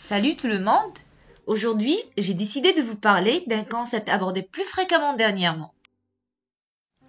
Salut tout le monde! Aujourd'hui, j'ai décidé de vous parler d'un concept abordé plus fréquemment dernièrement.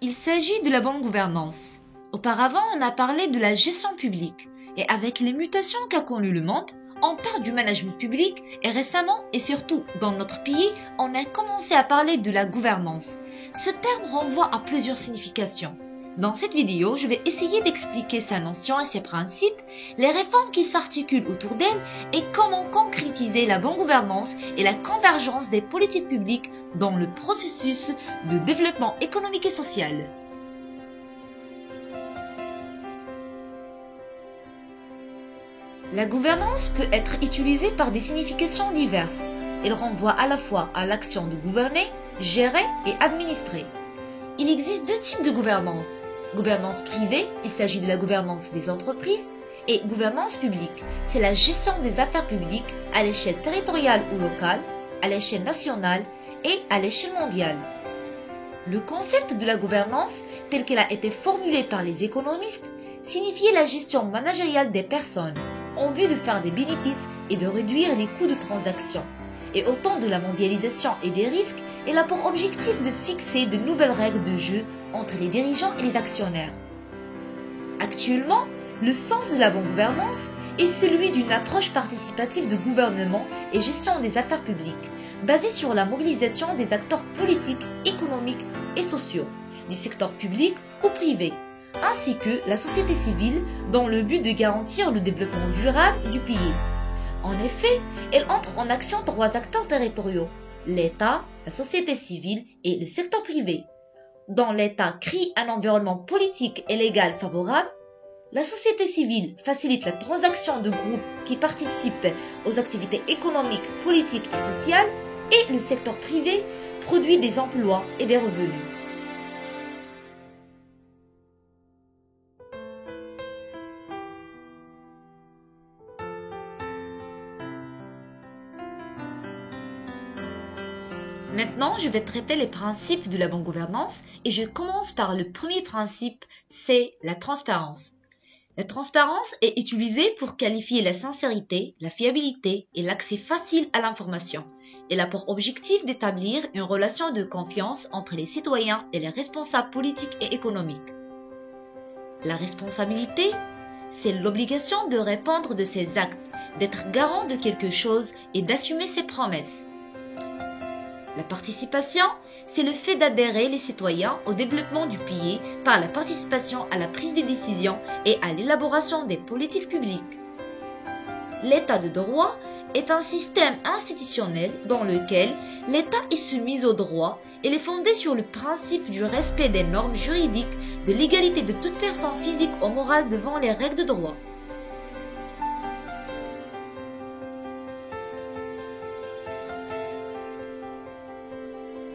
Il s'agit de la bonne gouvernance. Auparavant, on a parlé de la gestion publique, et avec les mutations qu'a connues le monde, on parle du management public, et récemment, et surtout dans notre pays, on a commencé à parler de la gouvernance. Ce terme renvoie à plusieurs significations. Dans cette vidéo, je vais essayer d'expliquer sa notion et ses principes, les réformes qui s'articulent autour d'elle et comment concrétiser la bonne gouvernance et la convergence des politiques publiques dans le processus de développement économique et social. La gouvernance peut être utilisée par des significations diverses. Elle renvoie à la fois à l'action de gouverner, gérer et administrer. Il existe deux types de gouvernance. Gouvernance privée, il s'agit de la gouvernance des entreprises, et gouvernance publique, c'est la gestion des affaires publiques à l'échelle territoriale ou locale, à l'échelle nationale et à l'échelle mondiale. Le concept de la gouvernance, tel qu'elle a été formulé par les économistes, signifiait la gestion managériale des personnes, en vue de faire des bénéfices et de réduire les coûts de transaction. Et au temps de la mondialisation et des risques, elle a pour objectif de fixer de nouvelles règles de jeu entre les dirigeants et les actionnaires. Actuellement, le sens de la bonne gouvernance est celui d'une approche participative de gouvernement et gestion des affaires publiques, basée sur la mobilisation des acteurs politiques, économiques et sociaux, du secteur public ou privé, ainsi que la société civile dans le but de garantir le développement durable du pays. En effet, elle entre en action trois acteurs territoriaux, l'État, la société civile et le secteur privé. Dans l'État crée un environnement politique et légal favorable, la société civile facilite la transaction de groupes qui participent aux activités économiques, politiques et sociales, et le secteur privé produit des emplois et des revenus. Maintenant, je vais traiter les principes de la bonne gouvernance et je commence par le premier principe, c'est la transparence. La transparence est utilisée pour qualifier la sincérité, la fiabilité et l'accès facile à l'information. Elle a pour objectif d'établir une relation de confiance entre les citoyens et les responsables politiques et économiques. La responsabilité, c'est l'obligation de répondre de ses actes, d'être garant de quelque chose et d'assumer ses promesses. La participation, c'est le fait d'adhérer les citoyens au développement du pays par la participation à la prise des décisions et à l'élaboration des politiques publiques. L'état de droit est un système institutionnel dans lequel l'État est soumis au droit et est fondé sur le principe du respect des normes juridiques, de l'égalité de toute personne physique ou morale devant les règles de droit.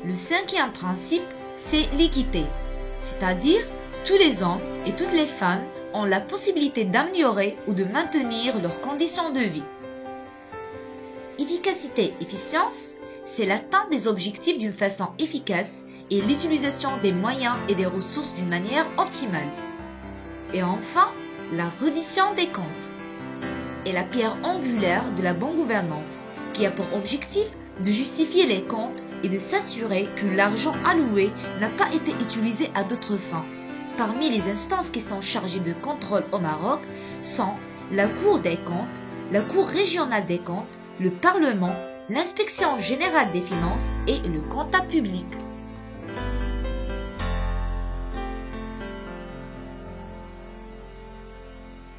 Le cinquième principe, c'est l'équité, c'est-à-dire tous les hommes et toutes les femmes ont la possibilité d'améliorer ou de maintenir leurs conditions de vie. Efficacité, efficience, c'est l'atteinte des objectifs d'une façon efficace et l'utilisation des moyens et des ressources d'une manière optimale. Et enfin, la reddition des comptes est la pierre angulaire de la bonne gouvernance qui a pour objectif de justifier les comptes et de s'assurer que l'argent alloué n'a pas été utilisé à d'autres fins. Parmi les instances qui sont chargées de contrôle au Maroc sont la Cour des comptes, la Cour régionale des comptes, le Parlement, l'Inspection générale des finances et le comptable public.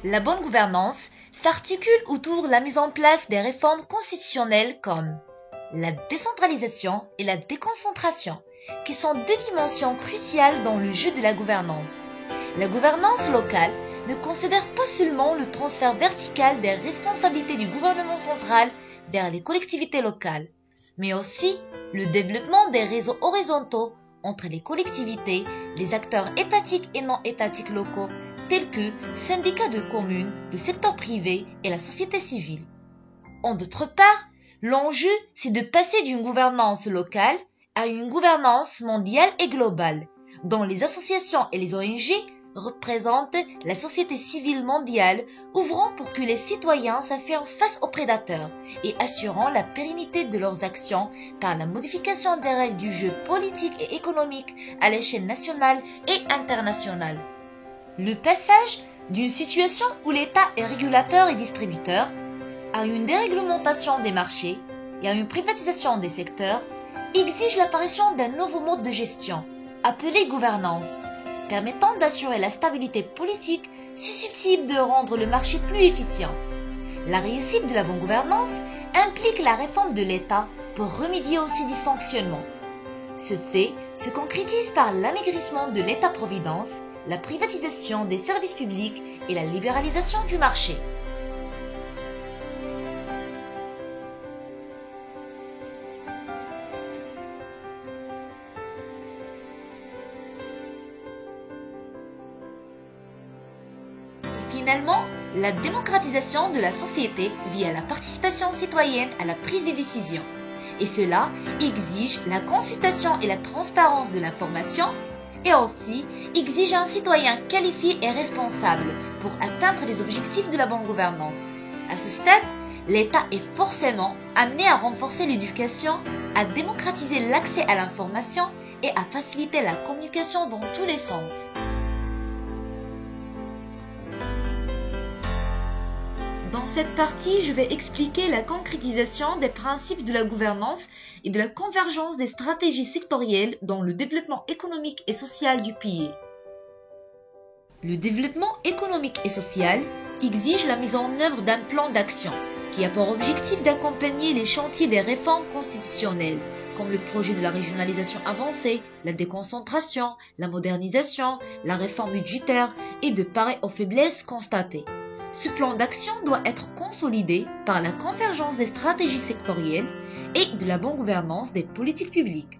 La bonne gouvernance s'articule autour de la mise en place des réformes constitutionnelles comme la décentralisation et la déconcentration, qui sont deux dimensions cruciales dans le jeu de la gouvernance. La gouvernance locale ne considère pas seulement le transfert vertical des responsabilités du gouvernement central vers les collectivités locales, mais aussi le développement des réseaux horizontaux entre les collectivités, les acteurs étatiques et non étatiques locaux, tels que syndicats de communes, le secteur privé et la société civile. En d'autre part, l'enjeu, c'est de passer d'une gouvernance locale à une gouvernance mondiale et globale, dont les associations et les ONG représente la société civile mondiale, ouvrant pour que les citoyens s'affirment face aux prédateurs et assurant la pérennité de leurs actions par la modification des règles du jeu politique et économique à l'échelle nationale et internationale. Le passage d'une situation où l'État est régulateur et distributeur à une déréglementation des marchés et à une privatisation des secteurs exige l'apparition d'un nouveau mode de gestion, appelé gouvernance, permettant d'assurer la stabilité politique susceptible de rendre le marché plus efficient. La réussite de la bonne gouvernance implique la réforme de l'État pour remédier aux ces dysfonctionnements. Ce fait se concrétise par l'amaigrissement de l'État-providence, la privatisation des services publics et la libéralisation du marché. Finalement, la démocratisation de la société via la participation citoyenne à la prise des décisions. Et cela exige la consultation et la transparence de l'information et aussi exige un citoyen qualifié et responsable pour atteindre les objectifs de la bonne gouvernance. À ce stade, l'État est forcément amené à renforcer l'éducation, à démocratiser l'accès à l'information et à faciliter la communication dans tous les sens. Dans cette partie, je vais expliquer la concrétisation des principes de la gouvernance et de la convergence des stratégies sectorielles dans le développement économique et social du pays. Le développement économique et social exige la mise en œuvre d'un plan d'action qui a pour objectif d'accompagner les chantiers des réformes constitutionnelles, comme le projet de la régionalisation avancée, la déconcentration, la modernisation, la réforme budgétaire et de parer aux faiblesses constatées. Ce plan d'action doit être consolidé par la convergence des stratégies sectorielles et de la bonne gouvernance des politiques publiques.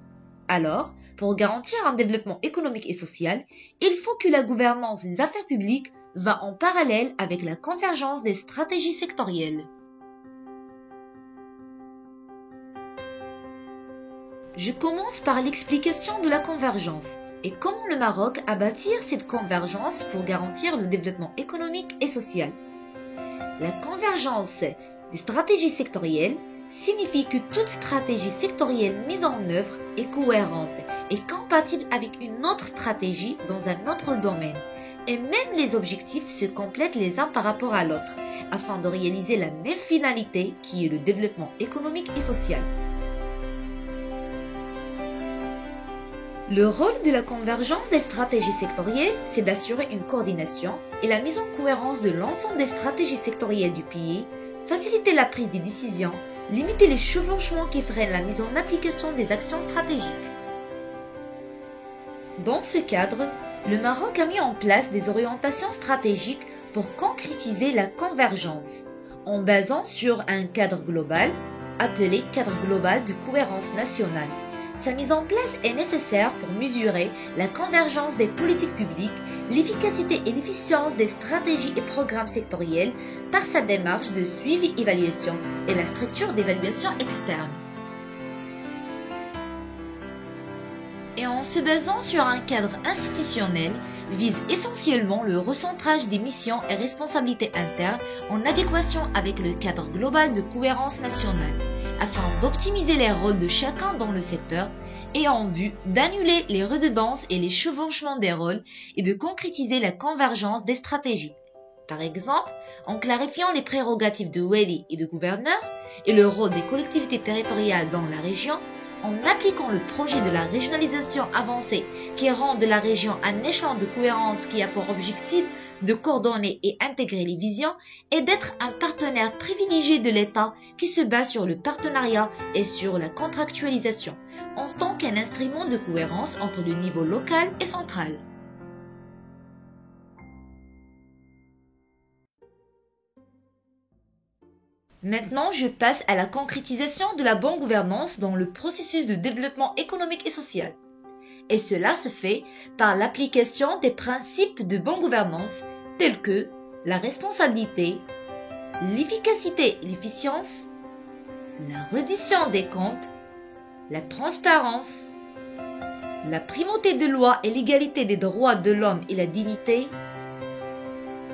Alors, pour garantir un développement économique et social, il faut que la gouvernance des affaires publiques va en parallèle avec la convergence des stratégies sectorielles. Je commence par l'explication de la convergence et comment le Maroc a bâti cette convergence pour garantir le développement économique et social. La convergence des stratégies sectorielles signifie que toute stratégie sectorielle mise en œuvre est cohérente et compatible avec une autre stratégie dans un autre domaine, et même les objectifs se complètent les uns par rapport à l'autre, afin de réaliser la même finalité qui est le développement économique et social. Le rôle de la convergence des stratégies sectorielles, c'est d'assurer une coordination et la mise en cohérence de l'ensemble des stratégies sectorielles du pays, faciliter la prise des décisions, limiter les chevauchements qui freinent la mise en application des actions stratégiques. Dans ce cadre, le Maroc a mis en place des orientations stratégiques pour concrétiser la convergence, en basant sur un cadre global, appelé cadre global de cohérence nationale. Sa mise en place est nécessaire pour mesurer la convergence des politiques publiques, l'efficacité et l'efficience des stratégies et programmes sectoriels par sa démarche de suivi-évaluation et la structure d'évaluation externe. Et en se basant sur un cadre institutionnel, vise essentiellement le recentrage des missions et responsabilités internes en adéquation avec le cadre global de cohérence nationale, afin d'optimiser les rôles de chacun dans le secteur et en vue d'annuler les redondances et les chevauchements des rôles et de concrétiser la convergence des stratégies. Par exemple, en clarifiant les prérogatives de wali et de gouverneur et le rôle des collectivités territoriales dans la région, en appliquant le projet de la régionalisation avancée qui rend de la région un échelon de cohérence qui a pour objectif de coordonner et intégrer les visions et d'être un partenaire privilégié de l'État qui se base sur le partenariat et sur la contractualisation en tant qu'un instrument de cohérence entre le niveau local et central. Maintenant, je passe à la concrétisation de la bonne gouvernance dans le processus de développement économique et social. Et cela se fait par l'application des principes de bonne gouvernance tels que la responsabilité, l'efficacité et l'efficience, la reddition des comptes, la transparence, la primauté de loi et l'égalité des droits de l'homme et la dignité,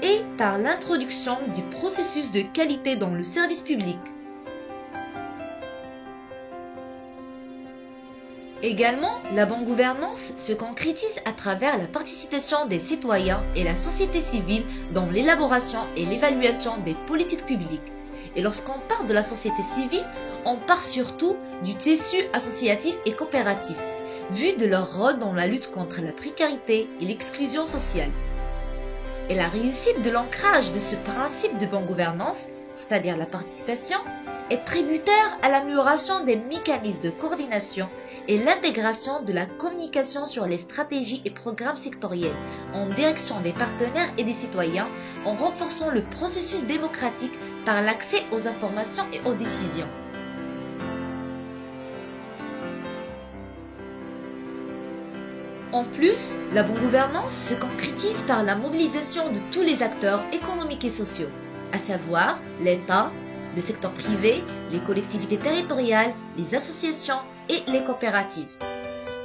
et par l'introduction du processus de qualité dans le service public. Également, la bonne gouvernance se concrétise à travers la participation des citoyens et la société civile dans l'élaboration et l'évaluation des politiques publiques. Et lorsqu'on parle de la société civile, on parle surtout du tissu associatif et coopératif, vu de leur rôle dans la lutte contre la précarité et l'exclusion sociale. Et la réussite de l'ancrage de ce principe de bonne gouvernance, c'est-à-dire la participation, est tributaire à l'amélioration des mécanismes de coordination et l'intégration de la communication sur les stratégies et programmes sectoriels en direction des partenaires et des citoyens, en renforçant le processus démocratique par l'accès aux informations et aux décisions. En plus, la bonne gouvernance se concrétise par la mobilisation de tous les acteurs économiques et sociaux, à savoir l'État, le secteur privé, les collectivités territoriales, les associations et les coopératives.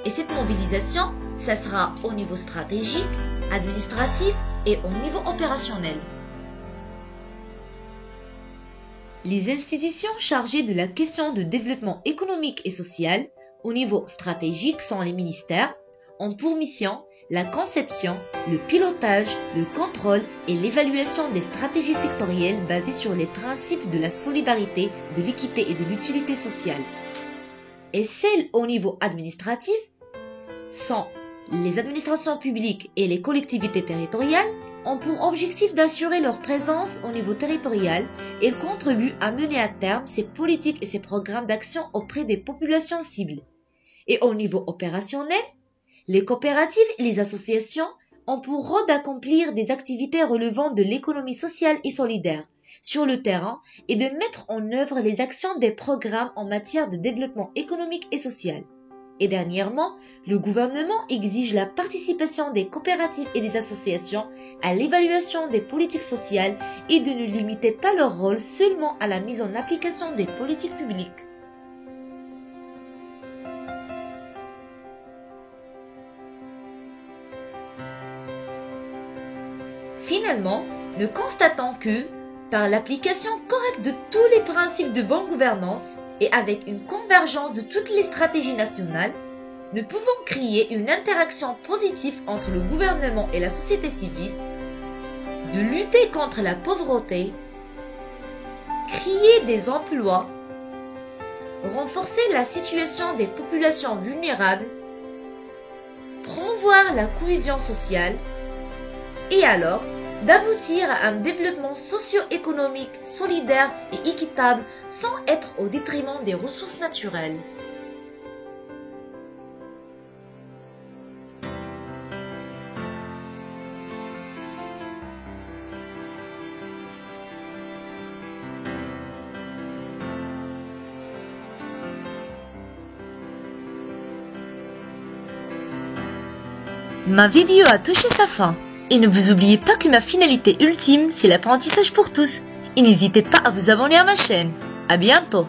Et cette mobilisation, ça sera au niveau stratégique, administratif et au niveau opérationnel. Les institutions chargées de la question de développement économique et social au niveau stratégique sont les ministères, ont pour mission la conception, le pilotage, le contrôle et l'évaluation des stratégies sectorielles basées sur les principes de la solidarité, de l'équité et de l'utilité sociale. Et celles au niveau administratif sont les administrations publiques et les collectivités territoriales ont pour objectif d'assurer leur présence au niveau territorial et elles contribuent à mener à terme ces politiques et ces programmes d'action auprès des populations cibles. Et au niveau opérationnel, les coopératives et les associations ont pour rôle d'accomplir des activités relevant de l'économie sociale et solidaire sur le terrain et de mettre en œuvre les actions des programmes en matière de développement économique et social. Et dernièrement, le gouvernement exige la participation des coopératives et des associations à l'évaluation des politiques sociales et de ne limiter pas leur rôle seulement à la mise en application des politiques publiques. Finalement, nous constatons que, par l'application correcte de tous les principes de bonne gouvernance et avec une convergence de toutes les stratégies nationales, nous pouvons créer une interaction positive entre le gouvernement et la société civile, de lutter contre la pauvreté, créer des emplois, renforcer la situation des populations vulnérables, promouvoir la cohésion sociale, et alors d'aboutir à un développement socio-économique, solidaire et équitable sans être au détriment des ressources naturelles. Ma vidéo a touché sa fin. Et ne vous oubliez pas que ma finalité ultime, c'est l'apprentissage pour tous. Et n'hésitez pas à vous abonner à ma chaîne. À bientôt!